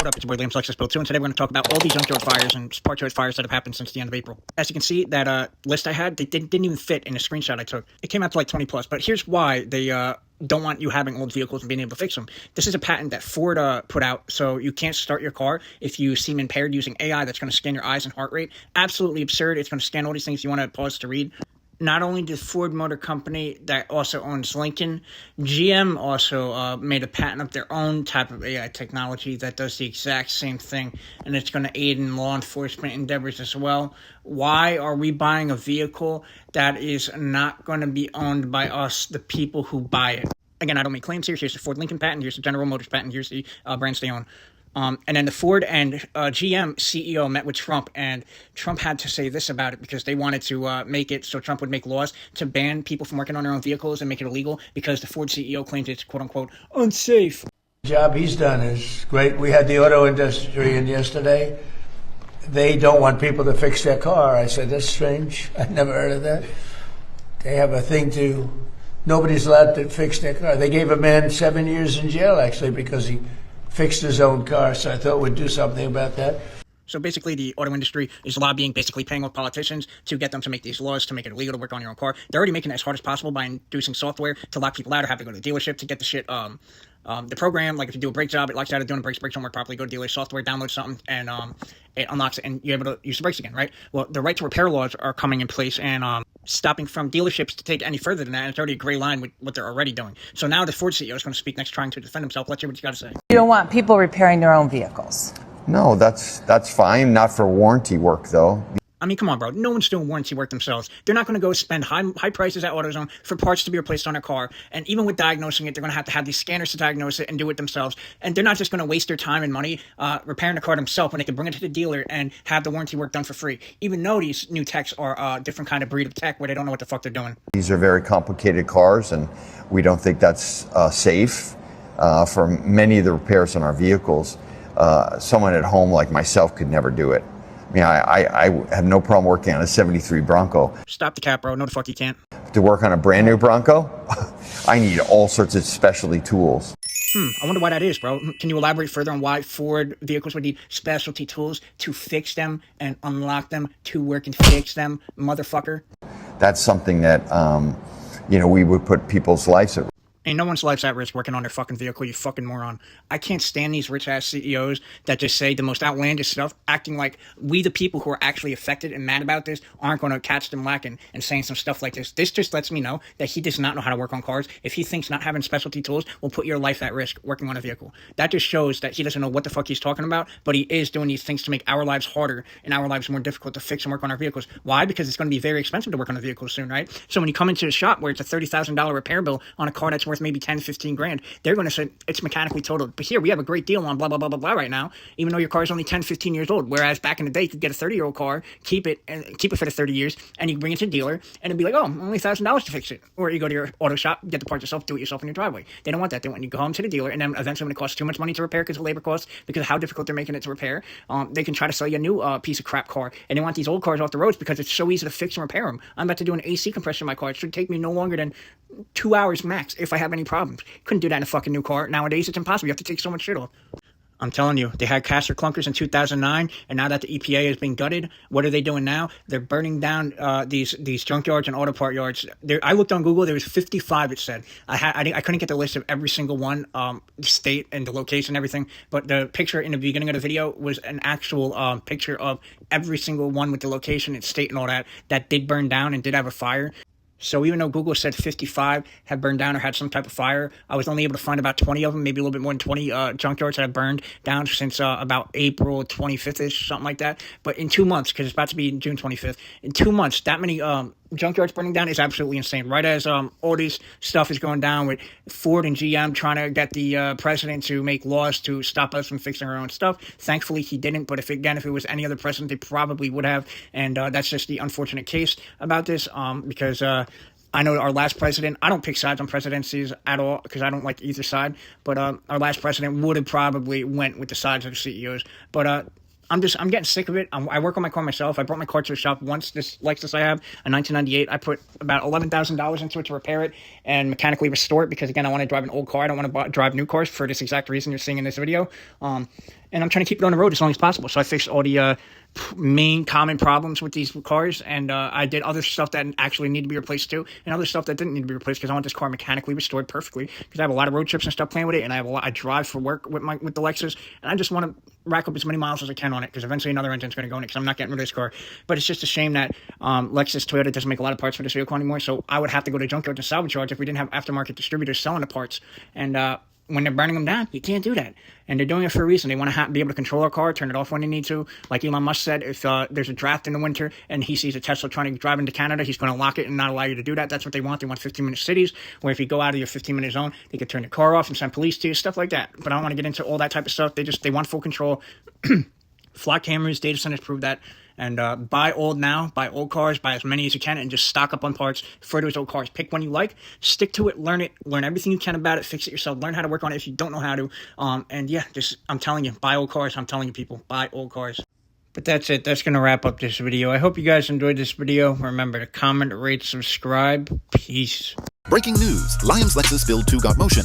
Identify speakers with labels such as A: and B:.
A: What up, it's your boy Liam's Lexus Build 2, and today we're going to talk about all the junkyard fires and parts yard fires that have happened since the end of April. As you can see, that list I had, they didn't even fit in a screenshot I took. It came out to like 20 plus, but here's why they don't want you having old vehicles and being able to fix them. This is a patent that Ford put out, so you can't start your car if you seem impaired using AI that's going to scan your eyes and heart rate. Absolutely absurd. It's going to scan all these things you want to pause to read. Not only did Ford Motor Company, that also owns Lincoln, GM also made a patent of their own type of AI technology that does the exact same thing, and it's going to aid in law enforcement endeavors as well. Why are we buying a vehicle that is not going to be owned by us, the people who buy it? Again, I don't make claims here. Here's the Ford Lincoln patent. Here's the General Motors patent. Here's the brands they own. And then the Ford and GM CEO met with Trump, and Trump had to say this about it because they wanted to make it so Trump would make laws to ban people from working on their own vehicles and make it illegal because the Ford CEO claims it's quote-unquote unsafe.
B: The job he's done is great. We had the auto industry in yesterday. They don't want people to fix their car. I said, that's strange. I've never heard of that. They have a thing to, nobody's allowed to fix their car. They gave a man 7 years in jail, actually, because he fixed his own car, so I thought we'd do something about that.
A: So basically, the auto industry is lobbying, basically paying off politicians to get them to make these laws to make it illegal to work on your own car. They're already making it as hard as possible by inducing software to lock people out or have to go to the dealership to get the shit. The program, like if you do a brake job, it locks you out of doing the brakes don't work properly. Go to dealer software, download something, and it unlocks it, and you're able to use the brakes again, right? Well, the right to repair laws are coming in place and stopping from dealerships to take any further than that. And it's already a gray line with what they're already doing. So now the Ford CEO is going to speak next, trying to defend himself. Let's hear what you got to say.
C: You don't want people repairing their own vehicles.
D: No, that's fine. Not for warranty work, though.
A: I mean, come on, bro. No one's doing warranty work themselves. They're not going to go spend high prices at AutoZone for parts to be replaced on their car. And even with diagnosing it, they're going to have these scanners to diagnose it and do it themselves. And they're not just going to waste their time and money repairing the car themselves when they can bring it to the dealer and have the warranty work done for free. Even though these new techs are a different kind of breed of tech where they don't know what the fuck they're doing.
D: These are very complicated cars, and we don't think that's safe for many of the repairs on our vehicles. Someone at home like myself could never do it. I mean, I have no problem working on a 73 Bronco.
A: Stop the cap, bro. No, the fuck you can't.
D: To work on a brand new Bronco, I need all sorts of specialty tools.
A: I wonder why that is, bro. Can you elaborate further on why Ford vehicles would need specialty tools to fix them and unlock them to work and fix them, motherfucker?
D: That's something that, we would put people's lives at risk.
A: Ain't no one's life's at risk working on their fucking vehicle, you fucking moron. I can't stand these rich-ass CEOs that just say the most outlandish stuff, acting like we, the people who are actually affected and mad about this, aren't going to catch them lacking and saying some stuff like this. This just lets me know that he does not know how to work on cars. If he thinks not having specialty tools will put your life at risk working on a vehicle. That just shows that he doesn't know what the fuck he's talking about, but he is doing these things to make our lives harder and our lives more difficult to fix and work on our vehicles. Why? Because it's going to be very expensive to work on a vehicle soon, right? So when you come into a shop where it's a $30,000 repair bill on a car that's worth maybe 10, 15 grand, they're going to say it's mechanically totaled. But here we have a great deal on blah, blah, blah, blah, blah right now, even though your car is only 10, 15 years old. Whereas back in the day, you could get a 30-year-old car, keep it for the 30 years, and you bring it to the dealer, and it'd be like, oh, only $1,000 to fix it. Or you go to your auto shop, get the part yourself, do it yourself in your driveway. They don't want that. They want you to go home to the dealer, and then eventually when it costs too much money to repair because of labor costs, because of how difficult they're making it to repair, they can try to sell you a new piece of crap car, and they want these old cars off the roads because it's so easy to fix and repair them. I'm about to do an AC compressor in my car. It should take me no longer than 2 hours max if I have any problems. Couldn't do that in a fucking new car. Nowadays, it's impossible. You have to take so much shit off. I'm telling you, they had caster clunkers in 2009, and now that the EPA has been gutted, what are they doing now? They're burning down these junkyards and auto part yards. I looked on Google. There was 55. It said I couldn't get the list of every single one, the state and the location, and everything. But the picture in the beginning of the video was an actual picture of every single one with the location and state and all that did burn down and did have a fire. So even though Google said 55 had burned down or had some type of fire, I was only able to find about 20 of them, maybe a little bit more than 20 junkyards that have burned down since about April 25th-ish, something like that. But in 2 months, because it's about to be June 25th, in 2 months, that many junkyards burning down is absolutely insane. Right as all this stuff is going down with Ford and GM trying to get the president to make laws to stop us from fixing our own stuff. Thankfully, he didn't. But if it was any other president, they probably would have. And that's just the unfortunate case about this because I know our last president, I don't pick sides on presidencies at all because I don't like either side. But our last president would have probably went with the sides of the CEOs. But I'm getting sick of it. I work on my car myself. I brought my car to the shop once. This Lexus I have, a 1998. I put about $11,000 into it to repair it and mechanically restore it because, again, I want to drive an old car. I don't want to drive new cars for this exact reason you're seeing in this video. and I'm trying to keep it on the road as long as possible. So I fixed all the main common problems with these cars, and I did other stuff that actually need to be replaced too, and other stuff that didn't need to be replaced because I want this car mechanically restored perfectly, because I have a lot of road trips and stuff playing with it, and I drive for work with the Lexus, and I just want to rack up as many miles as I can on it, because eventually another engine's going to go in it, because I'm not getting rid of this car. But it's just a shame that Lexus Toyota doesn't make a lot of parts for this vehicle anymore, so I would have to go to Junkyard to salvage yards if we didn't have aftermarket distributors selling the parts. And when they're burning them down, you can't do that. And they're doing it for a reason. They want to be able to control our car, turn it off when they need to. Like Elon Musk said, if there's a draft in the winter and he sees a Tesla trying to drive into Canada, he's going to lock it and not allow you to do that. That's what they want. They want 15-minute cities, where if you go out of your 15-minute zone, they could turn your car off and send police to you, stuff like that. But I don't want to get into all that type of stuff. They want full control. Flock cameras, data centers prove that. And buy old now, buy old cars, buy as many as you can, and just stock up on parts for those old cars. Pick one you like, stick to it, learn everything you can about it, fix it yourself, learn how to work on it if you don't know how to. And yeah, I'm telling you, buy old cars. I'm telling you, people, buy old cars. But that's it. That's going to wrap up this video. I hope you guys enjoyed this video. Remember to comment, rate, subscribe. Peace.
E: Breaking news. Liam's Lexus Build 2 got motion.